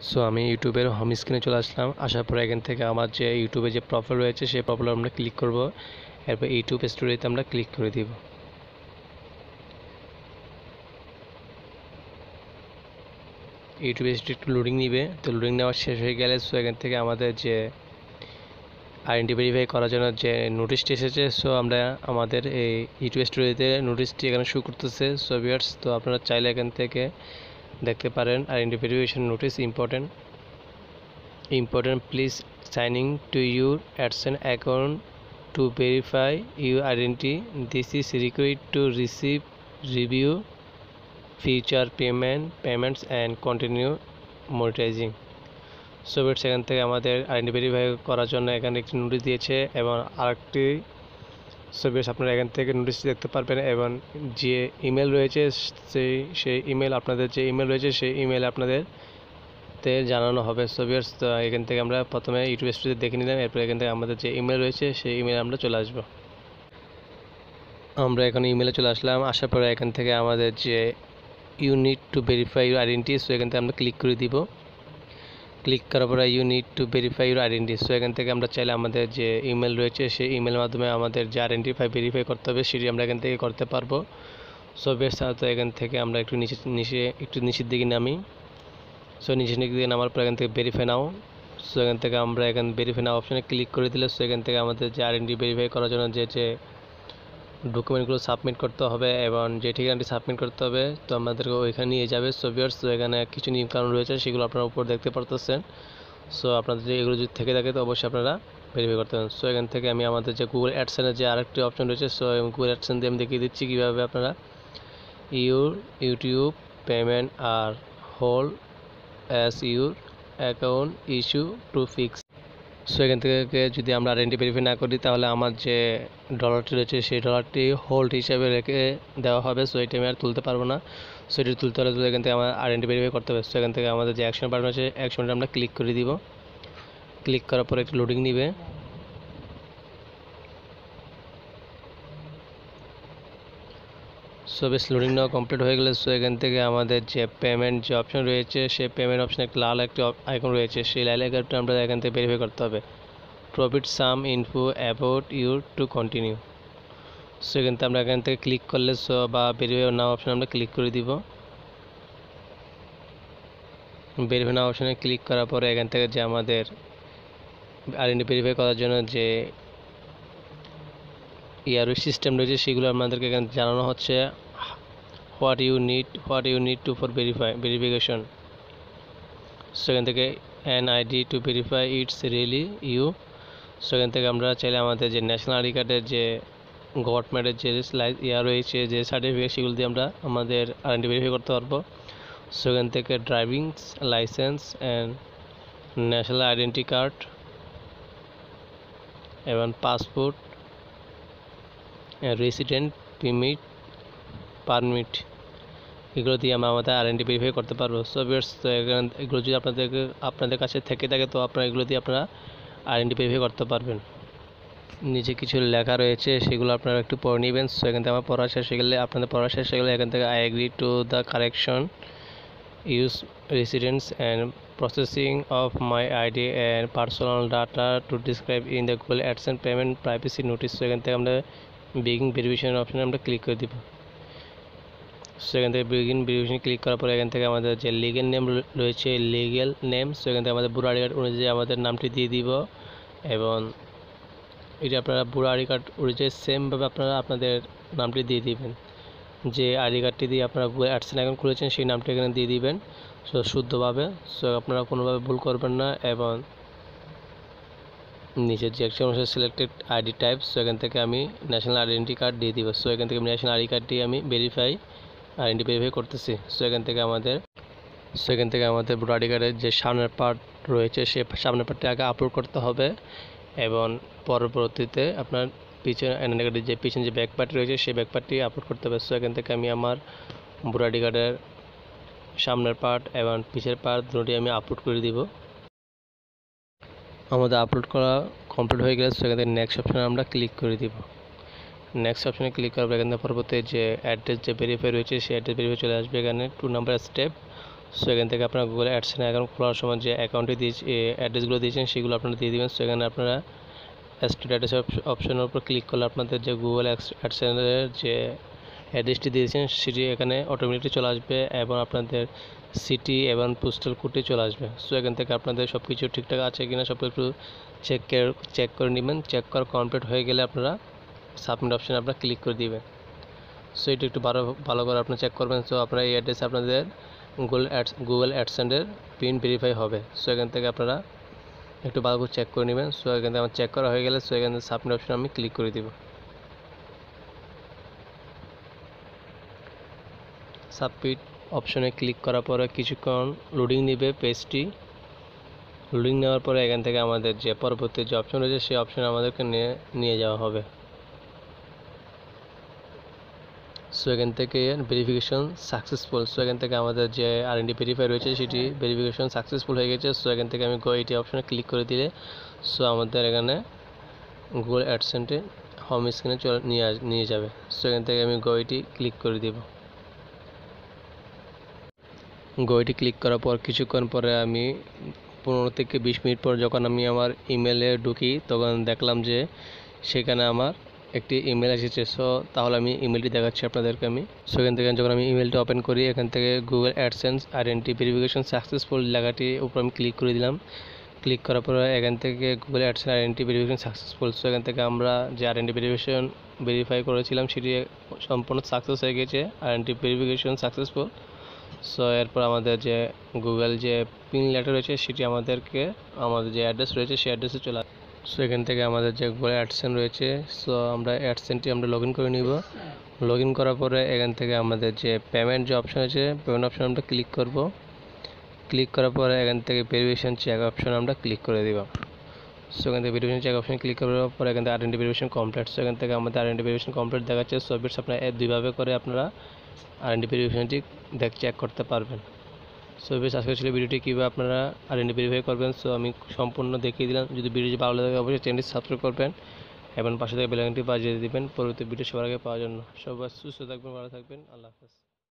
So আমি ইউটিউবের home স্ক্রিনে চলে আসলাম। আসার পরে এখান থেকে আমার যে ইউটিউবে যে প্রোফাইল রয়েছে সেই প্রোফাইলে আমরা ক্লিক করব। এরপর ইউটিউব স্টোরিতে আমরা ক্লিক করে দিব। ইউটিউব স্টোরি একটু লোডিং নিবে, তো লোডিং নেওয়া শেষ হয়ে গেলে সো এখান থেকে আমাদের যে আইডেন্টি ভেরিফাই করার জন্য যে নোটিশটি এসেছে, সো আমরা আমাদের এই ইউটিউব স্টোরিতে নোটিশটি এখানে শো করতেছে। সো ভিউয়ার্স, তো আপনারা চাইলে এখান থেকে দেখতে পারেন identity verification notice important please signing to your AdSense account to verify your identity. This is required to receive review future payments and continue monetizing. So সেখান থেকে আমাদের আইডেন্টি ভেরিফাই করার জন্য এখানে একটি নোটিশ দিয়েছে এবং আরেকটি আপনারা এখান থেকে নোটিশটি দেখতে পারবেন এবং যে ইমেল রয়েছে সেই ইমেল আপনাদের যে ইমেল রয়েছে সেই ইমেল আপনাদের জানানো হবে। সো ভিউয়ার্স, তো এখান থেকে আমরা প্রথমে ইউটিউব স্টোরিতে দেখে নিলাম। এরপর এখান থেকে আমাদের যে ইমেল রয়েছে সেই ইমেলে আমরা চলে আসবো। আমরা এখন ইমেলে চলে আসলাম। আসার পরে এখান থেকে আমাদের যে you need to verify your identity, so এখান থেকে আমরা ক্লিক করে দিব। ক্লিক করার পরে you need to verify your identity, so এখান থেকে আমরা চাইলে আমাদের যে ইমেল রয়েছে সেই ইমেলের মাধ্যমে আমাদের যে আইডেন্টি ভেরিফাই করতে হবে সেটি আমরা এখান থেকে করতে পারবো। সো বেশ, তো এখান থেকে আমরা একটু নিচের দিকে নামি। সো নিচের দিকে নামার পর এখান থেকে ভেরিফাই নাও, সো এখান থেকে আমরা ভেরিফাই নাও অপশানে ক্লিক করে দিলে সো এখান থেকে আমাদের যে আইডেন্টি ভেরিফাই করার জন্য যে ডকুমেন্টগুলো সাবমিট করতে হবে এবং যে ঠিকানাটি সাবমিট করতে হবে, তো আমাদেরকে ওইখানে নিয়ে যাবে। সো ভিউয়ার্স, তো এখানে কিছু নিয়মকানুন রয়েছে সেগুলো আপনারা উপর দেখতে পারতেছেন। সো আপনাদের যদি এগুলো যদি থেকে থাকে তো অবশ্যই আপনারা ভেরিফাই করতে পারেন। সো এখান থেকে আমি আমাদের যে গুগল অ্যাডসেন্সের যে আরেকটি অপশন রয়েছে, সো গুগল অ্যাডসেন্স দিয়ে আমি দেখিয়ে দিচ্ছি কীভাবে আপনারা ইউটিউব পেমেন্ট আর whole as your account issue to fix. So এখান থেকে যদি আমরা আইডেন্টি ভেরিফাই না করি তাহলে আমার যে ডলারটি রয়েছে সেই ডলারটি হোল্ড হিসাবে রেখে দেওয়া হবে। সো এটি আমি আর তুলতে পারবো না। সো এটি তুলতে হলে এখান থেকে আমার আইডেন্টি ভেরিফাই করতে হবে। সো এখান থেকে আমাদের যে অ্যাকশন বাটন আছে অ্যাকশনটা আমরা ক্লিক করে দিব। ক্লিক করার পরে একটু লোডিং নিবে। সো বেশ, লোডিং নেওয়া কমপ্লিট হয়ে গেলে সো এখান থেকে আমাদের যে পেমেন্ট যে অপশন রয়েছে সেই পেমেন্ট অপশনে একটা লাল একটি আইকন রয়েছে, সেই লাল আইকনটা আমরা এখান থেকে ভেরিফাই করতে হবে। Profit some info about your to continue. So এখান থেকে আমরা এখান থেকে ক্লিক করলে সো বা ভেরিফাই নাও অপশন আমরা ক্লিক করে দিব। ভেরিফাই নাও অপশনে ক্লিক করার পরে এখান থেকে যে আমাদের আইডেন্টি ভেরিফাই করার জন্য যে সিস্টেম রয়েছে সেগুলো আমাদেরকে এখানে জানানো হচ্ছে। What you need to for verification. So এখান থেকে an ID to verify it's really you. So এখান থেকে আমরা চাইলে আমাদের যে ন্যাশনাল আইডি কার্ডের যে গভর্নমেন্টের যে রয়েছে যে সার্টিফিকেট সেগুলো দিয়ে আমরা আমাদের আইডেন্টি ভেরিফাই করতে পারবো। সো এখান থেকে driving licence and national identity card এবং পাসপোর্ট রেসিডেন্ট পারমিট এগুলো দিয়ে আমরা আমাদের আইডেন্টি ভেরিফাই করতে পারবো। সো ভিউয়ার্স, তো এগুলো যদি আপনাদের কাছে থেকে থাকে তো আপনারা এগুলো দিয়ে আপনারা আইডেন্টি ভেরিফাই করতে পারবেন। নিচে কিছু লেখা রয়েছে সেগুলো আপনারা একটু পড়ে নেবেন। সো এখান থেকে আমার পড়া শেষ হয়ে গেলে এখান থেকে I agree to the correction use residence and processing of my ID and personal data to describe in the Google AdSense payment privacy notice. So এখান থেকে আমরা বিগিন ভেরিফিকেশন অপশনে আমরা ক্লিক করে দিব। সো এখান থেকে বিগিন ভেরিফিকেশন ক্লিক করার পরে এখান থেকে আমাদের যে লিগ্যাল নেম রয়েছে লিগ্যাল নেম, সো এখান থেকে আমাদের বুড়ো আইডি কার্ড অনুযায়ী আমাদের নামটি দিয়ে দিব এবং এটা আপনারা বুড়ো আইডি কার্ড অনুযায়ী সেমভাবে আপনারা আপনাদের নামটি দিয়ে দিবেন। যে আইডি কার্ডটি দিয়ে আপনারা গুগল অ্যাডসেন্স অ্যাকাউন্ট খুলেছেন সেই নামটি এখানে দিয়ে দিবেন সো শুদ্ধভাবে। সো আপনারা কোনোভাবে ভুল করবেন না এবং নিচের যে অ্যাকশন আছে সিলেক্টেড আইডি টাইপ, সো এখান থেকে আমি ন্যাশনাল আইডেন্টি কার্ড দিয়ে দিব। সো এখান থেকে ন্যাশনাল আইডি কার্ডটি আমি আইডেন্টি ভেরিফাই করতেছি। সো এখান থেকে আমাদের ভোটার আইডি কার্ডের যে সামনের পার্ট রয়েছে সেই সামনের পার্টটি আগে আপলোড করতে হবে এবং পরবর্তীতে আপনার পিছনে যে ব্যাক পার্ট রয়েছে সেই ব্যাক পার্টটি আপলোড করতে হবে। সো এখান থেকে আমি আমার ভোটার আইডি কার্ডের সামনের পার্ট এবং পিছের পার্ট দুটি আমি আপলোড করে দিব। আমাদের আপলোড করা কমপ্লিট হয়ে গেলে সেখান থেকে নেক্সট অপশানে আমরা ক্লিক করে দিব। নেক্সট অপশানে ক্লিক করার পর এখান থেকে পরবর্তী যে অ্যাড্রেস যে ভেরিফাই রয়েছে সেই অ্যাড্রেস ভেরিফাই চলে আসবে এখানে 2 নাম্বার স্টেপ। সো এখান থেকে আপনারা গুগল অ্যাডসেন্স অ্যাকাউন্ট খোলার সময় যে অ্যাকাউন্টে দিয়েছে অ্যাড্রেসগুলো দিয়েছেন সেগুলো আপনারা দিয়ে দেবেন। সো এখানে আপনারা স্টেট অ্যাড্রেস অপশনের উপর ক্লিক করলে আপনাদের যে গুগল অ্যাডসেন্সের যে অ্যাড্রেসটি দিয়েছেন সেটি এখানে অটোমেটিকলি চলে আসবে এবং আপনাদের সিটি এবং পোস্টাল কোডটি চলে আসবে। সো এখান থেকে আপনাদের সব কিছু ঠিকঠাক আছে কিনা সব একটু চেক করে নেবেন। চেক করা কমপ্লিট হয়ে গেলে আপনারা সাবমিট অপশানে আপনারা ক্লিক করে দিবেন। সো এটা একটু ভালো করে আপনারা চেক করবেন। সো আপনারা এই অ্যাড্রেসে আপনাদের গুগল অ্যাডসেন্সের পিন ভেরিফাই হবে। সো এখান থেকে আপনারা একটু ভালো করে চেক করে নেবেন। সো এখান থেকে আমার চেক করা হয়ে গেলে সো এখান থেকে সাবমিট অপশানে আমি ক্লিক করে দিব। সাবমিট অপশনে ক্লিক করার পরে কিছুক্ষণ লোডিং নেবে পেজটি। লোডিং নেওয়ার পরে এখান থেকে আমাদের যে পরবর্তী যে অপশন রয়েছে সেই অপশনে আমাদেরকে নিয়ে যাওয়া হবে। সো এখান থেকে ভেরিফিকেশন সাকসেসফুল। সো এখান থেকে আমাদের যে R&D ভেরিফাই রয়েছে সেটি ভেরিফিকেশন সাকসেসফুল হয়ে গেছে। সো এখান থেকে আমি এটি অপশনে ক্লিক করে দিলে সো আমাদের এখানে গুগল অ্যাডসেন্সে হোম স্ক্রিনে নিয়ে যাবে। সো এখান থেকে আমি এটি ক্লিক করে দিব। এটি ক্লিক করার পর কিছুক্ষণ পরে আমি 15 থেকে 20 মিনিট পর যখন আমি আমার ইমেলে ঢুকি তখন দেখলাম যে সেখানে আমার একটি ইমেল এসেছে। সো তাহলে আমি ইমেলটি দেখাচ্ছি আপনাদেরকে আমি। সো এখান থেকে যখন আমি ইমেলটি ওপেন করি এখান থেকে Google AdSense R&D verification successful লেখাটি উপর আমি ক্লিক করে দিলাম। ক্লিক করার পরে এখান থেকে Google AdSense R&D verification successful. So এখান থেকে আমরা যে R&D ভেরিফাই করেছিলাম সেটি সম্পূর্ণ সাকসেস হয়ে গেছে। R&D verification successful. সো এরপর আমাদের যে গুগল যে পিন লেটার রয়েছে সেটি আমাদেরকে আমাদের যে অ্যাড্রেস রয়েছে সেই অ্যাড্রেসে চলে আসবে। সো এখান থেকে আমাদের যে গুগল অ্যাডসেন্স রয়েছে সো আমরা অ্যাডসেন্সটি আমরা লগ ইন করে নিব। লগ ইন করার পরে এখান থেকে আমাদের যে পেমেন্ট যে অপশন আছে পেমেন্ট অপশন আমরা ক্লিক করব। ক্লিক করার পরে এখান থেকে ভেরিফিকেশন চেক অপশন আমরা ক্লিক করে দিব। সো এখান থেকে ভেরিফিকেশন চেক অপশন ক্লিক করার পরে এখান থেকে R&D ভেরিফিকেশন কমপ্লিট। সো এখান থেকে আমাদের R&D ভেরিফিকেশন কমপ্লিট দেখাচ্ছে। সো বিটস আপনারা দুইভাবে করে আপনারা R&D ভেরিফিকেশনটি চেক করতে পারবেন। সো বেশ আজকে ছিল ভিডিওটি কীভাবে আপনারা R&D ভেরিফাই করবেন। সো আমি সম্পূর্ণ দেখিয়ে দিলাম। যদি ভিডিওটি ভালো লাগে অবশ্যই চ্যানেলটি সাবস্ক্রাইব করবেন এবং পাশে থেকে বেল আইকনটি বাজিয়ে দিবেন পরবর্তী ভিডিও সবার আগে পাওয়ার জন্য। সবাই সুস্থ থাকবেন, ভালো থাকবেন। আল্লাহ হাফেজ।